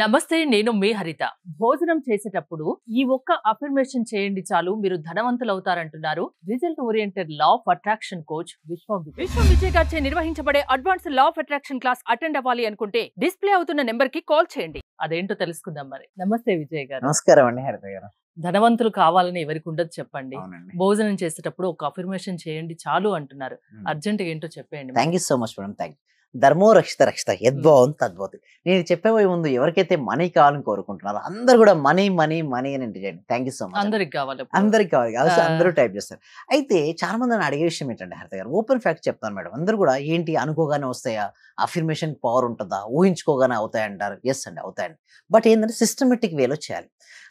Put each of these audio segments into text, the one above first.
నమస్తే, నేను మీ హరిత. భోజనం చేసేటప్పుడు ఈ ఒక్క అఫర్మేషన్ చేయండి చాలు మీరు ధనవంతులవుతారంటున్నారు result oriented law of attraction coach Vishwam Vijay గారిచే నిర్వహించబడే advance law of attraction class attend అవ్వాలి అనుకుంటే డిస్ప్లే అవుతున్న నెంబర్ కి కాల్ చేయండి. అదేంటో తెలుసుకుందాం మరి. నమస్తే విజయ్ గారు. నమస్కారం అండి హరిత గారు. ధనవంతులు కావాలని ఎవరికి ఉండదు చెప్పండి. అవునండి. భోజనం చేసేటప్పుడు ఒక అఫర్మేషన్ చేయండి చాలు అంటున్నారు. అర్జెంట్ గా ఏంటో చెప్పండి. Thank you so much madam. Thank you. ధర్మో రక్షిత రక్షిత యద్భవం తద్భవతి. నేను చెప్పబోయే ముందు ఎవరికైతే మనీ కావాలని కోరుకుంటున్నారో అందరు కూడా మనీ మనీ మనీ అని ఎంటర్ చేయండి. Thank you so much. అందరికి కావాలి. అందరికి కావాలి కాదు, అందరూ టైప్ చేస్తారు. అయితే చాలా మంది నన్ను అడిగే విషయం ఏంటంటే హరిత గారు, ఓపెన్ ఫ్యాక్ట్ చెప్తాను మేడం. అందరూ కూడా ఏంటి అనుకోగానే వస్తాయా, అఫర్మేషన్ పవర్ ఉంటుందా, ఊహించుకోగానే అవుతాయంటారు. ఎస్ అండి, అవుతాయండి. బట్ ఏంటంటే సిస్టమేటిక్ వేలో చేయాలి.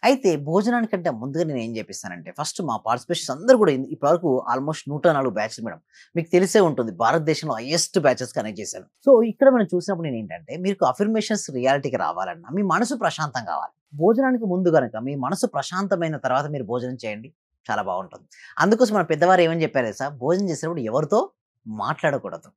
అయితే భోజనానికంటే ముందుగా నేను ఏం చెప్పిస్తానంటే, ఫస్ట్ మా పార్టిసిపేషన్స్ అందరూ కూడా ఇప్పటివరకు ఆల్మోస్ట్ 104 బ్యాచెస్ మేడం. మీకు తెలిసే ఉంటుంది, భారతదేశంలో హైయెస్ట్ బ్యాచెస్ కనెక్ట్ చేశాను. సో ఇక్కడ మనం చూసినప్పుడు నేను ఏంటంటే, మీకు అఫర్మేషన్స్ రియాలిటీకి రావాలన్నా మీ మనసు ప్రశాంతం కావాలి. భోజనానికి ముందు కనుక మీ మనసు ప్రశాంతమైన తర్వాత మీరు భోజనం చేయండి, చాలా బాగుంటుంది. అందుకోసం మన పెద్దవారు ఏమని చెప్పారు తెలుసా, భోజనం చేసేటప్పుడు ఎవరితో మాట్లాడకూడదు.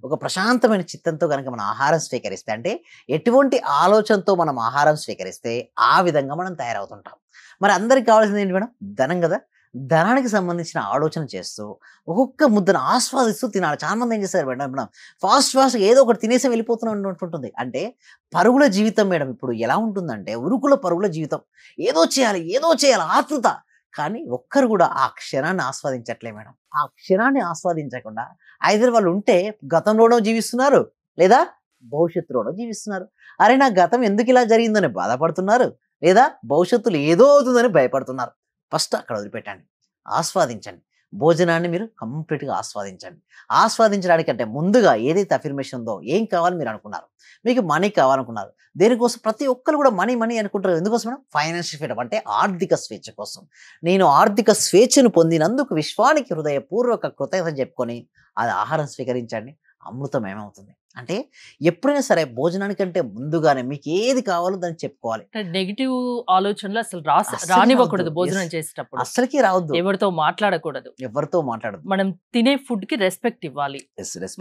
ఒక ప్రశాంతమైన చిత్తంతో కనుక మనం ఆహారం స్వీకరిస్తే, అంటే ఎటువంటి ఆలోచనతో మనం ఆహారం స్వీకరిస్తే ఆ విధంగా మనం తయారవుతుంటాం. మరి అందరికి కావాల్సింది ఏంటి మేడం? ధనం కదా. ధనానికి సంబంధించిన ఆలోచన చేస్తూ ఒక్కొక్క ముద్దను ఆస్వాదిస్తూ తినాలి. చాలా మంది ఏం చేస్తారు మేడం, ఫాస్ట్ ఏదో ఒకటి తినేసి వెళ్ళిపోతున్నాం ఉంటుంది. అంటే పరుగుల జీవితం మేడం. ఇప్పుడు ఎలా ఉంటుందంటే ఉరుకుల పరుగుల జీవితం. ఏదో చేయాలి ఆతృత. కానీ ఒక్కరు కూడా ఆ క్షణాన్ని ఆస్వాదించట్లే మేడం. ఆ క్షణాన్ని ఆస్వాదించకుండా ఐదర్ వాళ్ళు ఉంటే గతంలోనో జీవిస్తున్నారు, లేదా భవిష్యత్తులోనో జీవిస్తున్నారు. అరే నా గతం ఎందుకు ఇలా జరిగిందని బాధపడుతున్నారు, లేదా భవిష్యత్తులో ఏదో అవుతుందని భయపడుతున్నారు. ఫస్ట్ అక్కడ వదిలిపెట్టండి, ఆస్వాదించండి. భోజనాన్ని మీరు కంప్లీట్గా ఆస్వాదించండి. ఆస్వాదించడానికంటే ముందుగా ఏదైతే అఫర్మేషన్ ఉందో, ఏం కావాలని మీరు అనుకున్నారు, మీకు మనీ కావాలనుకున్నారు, దేనికోసం ప్రతి ఒక్కరు కూడా మనీ అనుకుంటారు. ఎందుకోసం మేడం? ఫైనాన్షియల్ ఫ్రీడమ్, అంటే ఆర్థిక స్వేచ్ఛ కోసం. నేను ఆర్థిక స్వేచ్ఛను పొందినందుకు విశ్వానికి హృదయపూర్వక కృతజ్ఞత చెప్పుకొని అది ఆహారం స్వీకరించండి, అమృతం ఏమవుతుంది. అంటే ఎప్పుడైనా సరే భోజనానికంటే ముందుగానే మీకు ఏది కావాలో దాన్ని చెప్పుకోవాలి. నెగిటివ్ ఆలోచనలు అసలు రానివ్వకూడదు. భోజనం చేసేటప్పుడు అసలుకి రావద్దు. ఎవరితో మాట్లాడకూడదు. మనం తినే ఫుడ్ కి రెస్పెక్ట్ ఇవ్వాలి.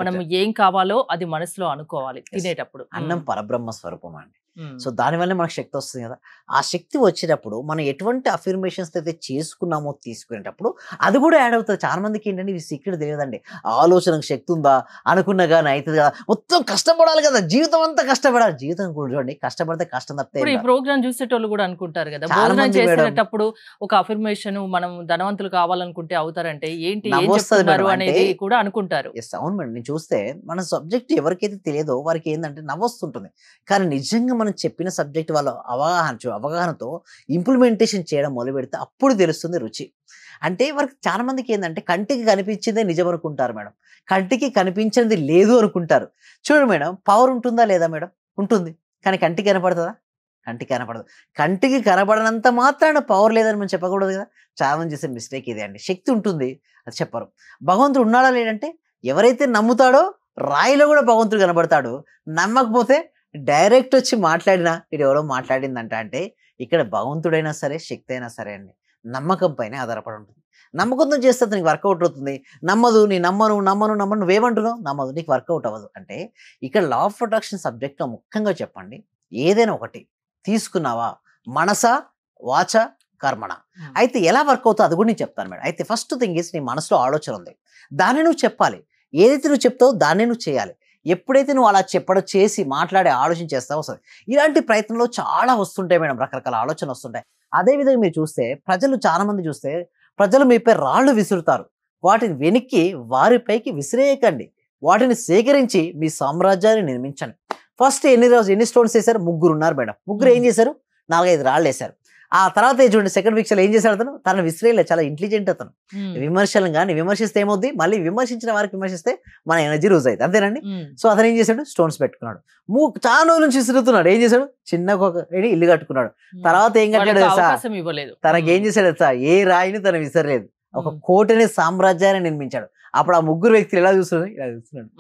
మనం ఏం కావాలో అది మనసులో అనుకోవాలి తినేటప్పుడు. అన్నం పరబ్రహ్మ స్వరూపం అండి. సో దానివల్ల మనకు శక్తి వస్తుంది కదా. ఆ శక్తి వచ్చేటప్పుడు మనం ఎటువంటి అఫర్మేషన్స్ అయితే చేసుకున్నామో తీసుకునేటప్పుడు అది కూడా యాడ్ అవుతుంది. చాలా మందికి ఏంటంటే ఈ సీక్రెట్ తెలియదండి. ఆలోచనకు శక్తి ఉందా, అనుకున్నా కానీ అవుతుంది కదా, మొత్తం కష్టపడాలి కదా, జీవితం అంతా కష్టపడాలి. జీవితం కూడా చూడండి, కష్టపడితే కష్టం తప్పితే. ఈ ప్రోగ్రామ్ చూసేటోళ్ళు కూడా అనుకుంటారు కదా, భోజనం చేసేటప్పుడు ఒక అఫర్మేషన్ మనం ధనవంతులు కావాలనుకుంటే అవుతారంటే ఏంటి అనేది కూడా అనుకుంటారు. అవును మేడం. నేను చూస్తే మన సబ్జెక్ట్ ఎవరికైతే తెలియదో వారికి ఏంటంటే నవ్వొస్తుంటుంది. కానీ నిజంగా మనం చెప్పిన సబ్జెక్ట్ వాళ్ళు అవగాహనతో ఇంప్లిమెంటేషన్ చేయడం మొదలు పెడితే అప్పుడు తెలుస్తుంది రుచి. అంటే వారికి చాలా మందికి ఏంటంటే కంటికి కనిపించిందే నిజం అనుకుంటారు మేడం, కంటికి కనిపించినది లేదు అనుకుంటారు. చూడు మేడం, పవర్ ఉంటుందా లేదా మేడం? ఉంటుంది. కానీ కంటికి కనపడుతుందా? కంటికి కనపడదు. కంటికి కనపడనంత మాత్రాన పవర్ లేదని మనం చెప్పకూడదు కదా. చాలా మంది చేసే మిస్టేక్ ఇదే అండి. శక్తి ఉంటుంది, అది చెప్పరు. భగవంతుడు ఉన్నాడా లేదంటే, ఎవరైతే నమ్ముతాడో రాయిలో కూడా భగవంతుడు కనబడతాడు. నమ్మకపోతే డైరెక్ట్ వచ్చి మాట్లాడినా ఇది ఎవరో మాట్లాడిందంట. అంటే ఇక్కడ భగవంతుడైనా సరే, శక్తి అయినా సరే అండి, నమ్మకం పైన ఆధారపడి ఉంటుంది. నమ్మకంతో చేస్తే నీకు వర్కౌట్ అవుతుంది. నమ్మదు, నీ నమ్మను నువ్వేమంటున్నావు, నమ్మదు, నీకు వర్కౌట్ అవ్వదు. అంటే ఇక్కడ లా ఆఫ్ అట్రాక్షన్ సబ్జెక్ట్లో ముఖ్యంగా చెప్పండి, ఏదైనా ఒకటి తీసుకున్నావా, మనస వాచ కర్మణ, అయితే ఎలా వర్క్ అవుతుందో అది కూడా నేను చెప్తాను మేడం. అయితే ఫస్ట్ థింగ్ ఈస్, నీ మనసులో ఆలోచన ఉంది, దాన్ని నువ్వు చెప్పాలి. ఏదైతే నువ్వు చెప్తావో దాన్నే నువ్వు చేయాలి. ఎప్పుడైతే నువ్వు అలా చేసి మాట్లాడే ఆలోచన చేస్తావో వస్తుంది. ఇలాంటి ప్రయత్నంలో చాలా వస్తుంటాయి మేడం, రకరకాల ఆలోచనలు వస్తుంటాయి. అదేవిధంగా మీరు చూస్తే చాలా మంది చూస్తే ప్రజలు మీపై రాళ్ళు విసురుతారు. వాటిని వెనక్కి వారిపైకి విసిరేయకండి, వాటిని సేకరించి మీ సామ్రాజ్యాన్ని నిర్మించండి. ఫస్ట్ ఎన్ని స్టోన్స్ వేశారు? 3 ఉన్నారు మేడం. 3 ఏం చేశారు? 4-5 రాళ్ళు వేశారు. ఆ తర్వాత చూడండి, సెకండ్ పిక్చర్ ఏం చేశాడు అతను? తన విసిరేయలే, చాలా ఇంటెలిజెంట్ అతను. విమర్శలను కానీ విమర్శిస్తే ఏమవుద్ది, మళ్ళీ విమర్శించిన వారికి విమర్శిస్తే మన ఎనర్జీ లూజ్ అవుతుంది, అంతేనండి. సో అతను ఏం చేశాడు? స్టోన్స్ పెట్టుకున్నాడు. చాలా రోజుల నుంచి విసురుతున్నాడు. ఏం చేశాడు? చిన్న ఒక ఇల్లు కట్టుకున్నాడు. తర్వాత ఏం కట్టాడు తెలుసా? తనకి ఏం చేశాడు తెలుసా? ఏ రాయిని తను విసరలేదు, ఒక కోటనే సామ్రాజ్యాన్ని నిర్మించాడు. అప్పుడు ఆ 3 వ్యక్తులు ఎలా చూస్తున్నాడు? ఇలా చూస్తున్నాడు.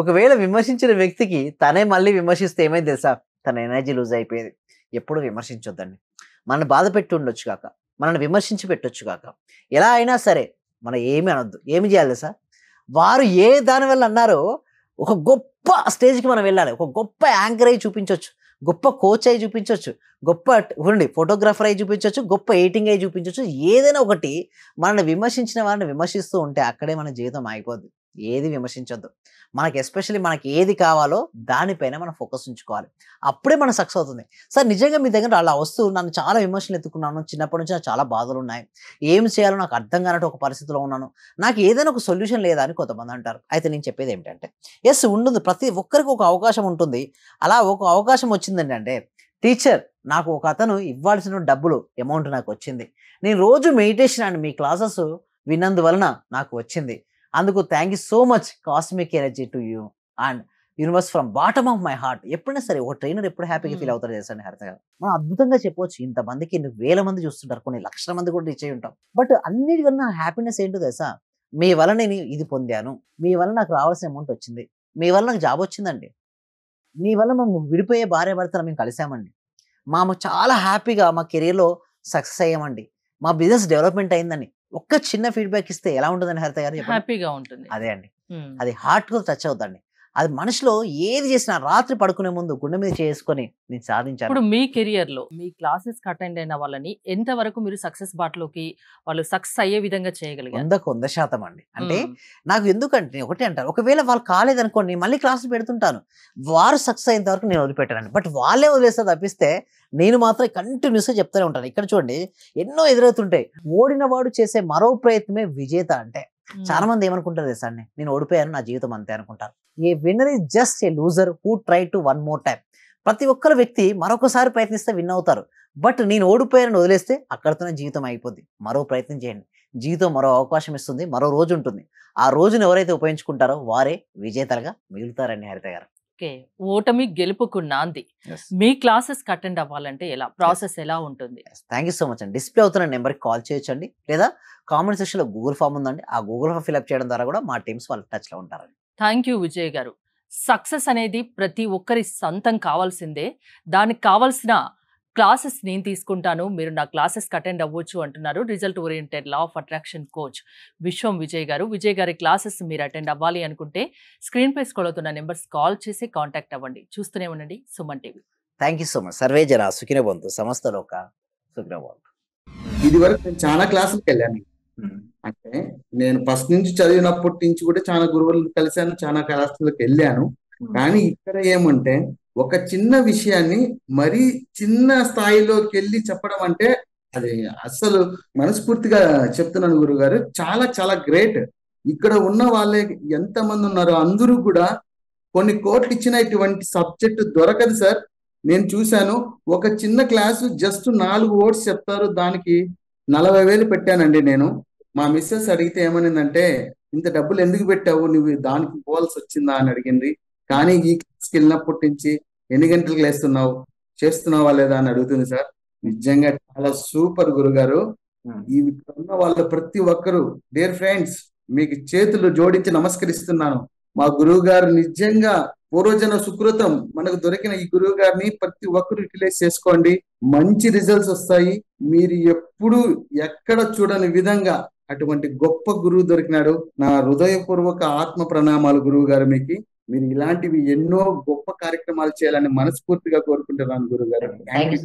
ఒకవేళ విమర్శించిన వ్యక్తికి తనే మళ్ళీ విమర్శిస్తే ఏమైంది తెలుసా? తన ఎనర్జీ లూజ్ అయిపోయేది. ఎప్పుడు విమర్శించొద్దండి. మనల్ని బాధ పెట్టి ఉండొచ్చు కాక, మనల్ని విమర్శించి పెట్టొచ్చు కాక, ఎలా అయినా సరే మనం ఏమి అనొద్దు. ఏమి చేయాలి తెలుసా? వారు ఏ దాని వల్ల అన్నారో ఒక గొప్ప స్టేజ్కి మనం వెళ్ళాలి, ఒక గొప్ప యాంకర్ అయి చూపించవచ్చు, గొప్ప కోచ్ అయి చూపించవచ్చు, గొప్ప ఫోటోగ్రాఫర్ అయి చూపించవచ్చు, గొప్ప ఎడిటింగ్ అయి చూపించవచ్చు. ఏదైనా ఒకటి మనల్ని విమర్శించిన వారిని విమర్శిస్తూ ఉంటే అక్కడే మన జీవితం ఆగిపోద్ది. ఏది విమర్శించొద్దు. మనకి ఎస్పెషల్లీ మనకి ఏది కావాలో దానిపైన మనం ఫోకస్ ఉంచుకోవాలి. అప్పుడే మనం సక్సెస్ అవుతుంది. సార్ నిజంగా మీ దగ్గర అలా వస్తూ నన్ను చాలా విమర్శలు ఎత్తుకున్నాను, చిన్నప్పటి నుంచి నాకు చాలా బాధలు ఉన్నాయి, ఏం చేయాలో నాకు అర్థం కానట్టు ఒక పరిస్థితిలో ఉన్నాను, నాకు ఏదైనా ఒక సొల్యూషన్ లేదా అని కొంతమంది అంటారు. అయితే నేను చెప్పేది ఏమిటంటే ఎస్ ఉంటుంది, ప్రతి ఒక్కరికి ఒక అవకాశం ఉంటుంది. అలా ఒక అవకాశం వచ్చిందండి అంటే టీచర్ నాకు ఒక అతను ఇవ్వాల్సిన డబ్బులు అమౌంట్ నాకు వచ్చింది, నేను రోజు మెడిటేషన్ అండ్ మీ క్లాసెస్ విన్నందువలన నాకు వచ్చింది, అందుకు thank you so much cosmic energy to you and universe from bottom of my heart. ఎప్పుడైనా సరే ఒక ట్రైనర్ ఎప్పుడు హ్యాపీగా ఫీల్ అవుతారు చేస్తాను హరిత గారు. మనం అద్భుతంగా చెప్పవచ్చు, ఇంతమందికి ఎన్ని వేల మంది చూస్తుంటారు, కొన్ని లక్షల మంది కూడా రీచ్ అయి ఉంటాం. బట్ అన్నిటికన్నా హ్యాపీనెస్ ఏంటో తెలుసా, మీ వల్ల నేను ఇది పొందాను, మీ వల్ల నాకు రావాల్సిన అమౌంట్ వచ్చింది, మీ వల్ల నాకు జాబ్ వచ్చిందండి, మీ వల్ల మేము విడిపోయే భార్య భర్తలు మేము కలిసామండి, మేము చాలా హ్యాపీగా మా కెరీర్లో సక్సెస్ అయ్యామండి, మా బిజినెస్ డెవలప్మెంట్ అయిందని ఒక్క చిన్న ఫీడ్బ్యాక్ ఇస్తే ఎలా ఉంటుందని హరిత గారు చెప్పండి? హ్యాపీగా ఉంటుంది. అదే అండి, అది హార్ట్ కు టచ్ అవుతండి. అది మనసులో ఏది చేసినా రాత్రి పడుకునే ముందు గుండె మీద చేసుకొని నేను సాధించాను. ఇప్పుడు మీ కెరియర్ లో మీ క్లాసెస్ అటెండ్ అయిన వాళ్ళని ఎంత వరకు మీరు సక్సెస్ బాటలోకి వాళ్ళు సక్సెస్ అయ్యే విధంగా చేయగలిగారు? 100% అండి. అంటే నాకు ఎందుకంటే ఒకటే అంటారు, ఒకవేళ వాళ్ళు కాలేదనుకోండి మళ్ళీ క్లాసులు పెడుతుంటాను, వారు సక్సెస్ అయినంత వరకు నేను వదిలిపెట్టానండి. బట్ వాళ్ళే వదిలేస్తే తప్పిస్తే నేను మాత్రం కంటిన్యూస్గా చెప్తూనే ఉంటాను. ఇక్కడ చూడండి ఎన్నో ఎదురవుతుంటాయి, ఓడిన వాడు చేసే మరో ప్రయత్నమే విజేత అంటే. చాలా మంది ఏమనుకుంటారు తెలుసా అండి, నేను ఓడిపోయాను నా జీవితం అంతే అనుకుంటారు. A winner is just a loser who try to one more time. ప్రతి ఒక్కరు వ్యక్తి మరొకసారి ప్రయత్నిస్తే విన్ అవుతారు. బట్ నేను ఓడిపోయానని వదిలేస్తే అక్కడితోనే జీవితం అయిపోద్ది. మరో ప్రయత్నం చేయండి, జీవితం మరో అవకాశం ఇస్తుంది, మరో రోజు ఉంటుంది. ఆ రోజును ఎవరైతే ఉపయోగించుకుంటారో వారే విజేతలుగా మిగులుతారండి హరిత గారు. ఓకే, ఓటమి గెలుపుకు నాంది. మీ క్లాసెస్ అటెండ్ అవ్వాలంటే ఎలా, ప్రాసెస్ ఎలా ఉంటుంది? థ్యాంక్ యూ సో మచ్ అండి. డిస్ప్లే అవుతున్న నెంబర్కి కాల్ చేయొచ్చండి, లేదా కామెంట్ సెక్షన్లో గూగుల్ ఫామ్ ఉందండి, ఆ గూగుల్ ఫామ్ ఫిల్అప్ చేయడం ద్వారా కూడా మా టీమ్స్ వాళ్ళ టచ్లో ఉంటారండి. థ్యాంక్ యూ విజయ్ గారు. సక్సెస్ అనేది ప్రతి ఒక్కరి సొంతం కావాల్సిందే, దానికి కావాల్సిన క్లాసెస్ నేను తీసుకుంటాను, మీరు నా క్లాసెస్ అటెండ్ అవ్వచ్చు అంటున్నారు result oriented law of attraction coach Vishwam Vijay గారు. విజయ్ గారి క్లాసెస్ మీరు అటెండ్ అవ్వాలి అనుకుంటే స్క్రీన్ పై స్క్రోల్ అవుతున్న నెంబర్స్ కాల్ చేసి కాంటాక్ట్ అవ్వండి. చూస్తూనే ఉండండి Suman TV. Thank you so much. Survey జన సుఖినో భవంతు, సమస్త లోక సుఖినో భవంతు. ఇది వరకు నేను చాలా క్లాసులకు వెళ్ళాను. అంటే నేను ఫస్ట్ నుంచి చదివినప్పటి నుంచి కూడా చాలా గురువులను కలిశాను, చాలా క్లాసులకు వెళ్ళాను. కానీ ఇక్కడ ఏమంటే ఒక చిన్న విషయాన్ని మరీ చిన్న స్థాయిలోకి వెళ్ళి చెప్పడం అంటే అది అస్సలు మనస్ఫూర్తిగా చెప్తున్నాను గురుగారు, చాలా చాలా గ్రేట్. ఇక్కడ ఉన్న వాళ్ళే ఎంతమంది ఉన్నారో అందరూ కూడా కొన్ని కోట్లు ఇచ్చిన ఇటువంటి సబ్జెక్ట్ దొరకదు సార్. నేను చూశాను, ఒక చిన్న క్లాసు జస్ట్ 4 words చెప్తారు, దానికి 40,000 పెట్టానండి నేను. మా మిస్సెస్ అడిగితే ఏమనిందంటే, ఇంత డబ్బులు ఎందుకు పెట్టావు, నువ్వు దానికి పోవాల్సి వచ్చిందా అని అడిగింది. కానీ ఈ క్లాస్కి వెళ్ళినప్పటి నుంచి ఎన్ని గంటలకు లేస్తున్నావు, చేస్తున్నావా లేదా అని అడుగుతుంది సార్. నిజంగా చాలా సూపర్ గురుగారు. ఈ ఉన్న వాళ్ళ ప్రతి ఒక్కరు డియర్ ఫ్రెండ్స్ మీకు చేతులు జోడించి నమస్కరిస్తున్నాను. మా గురువు గారు నిజంగా పూర్వజన సుకృతం, మనకు దొరికిన ఈ గురువు గారిని ప్రతి ఒక్కరు యూటిలైజ్ చేసుకోండి, మంచి రిజల్ట్స్ వస్తాయి. మీరు ఎప్పుడు ఎక్కడ చూడని విధంగా అటువంటి గొప్ప గురువు దొరికినాడు. నా హృదయపూర్వక ఆత్మ ప్రణామాలు గురువు గారు మీకు. మీరు ఇలాంటివి ఎన్నో గొప్ప కార్యక్రమాలు చేయాలని మనస్ఫూర్తిగా కోరుకుంటున్నాను గురువు గారు. Thank you.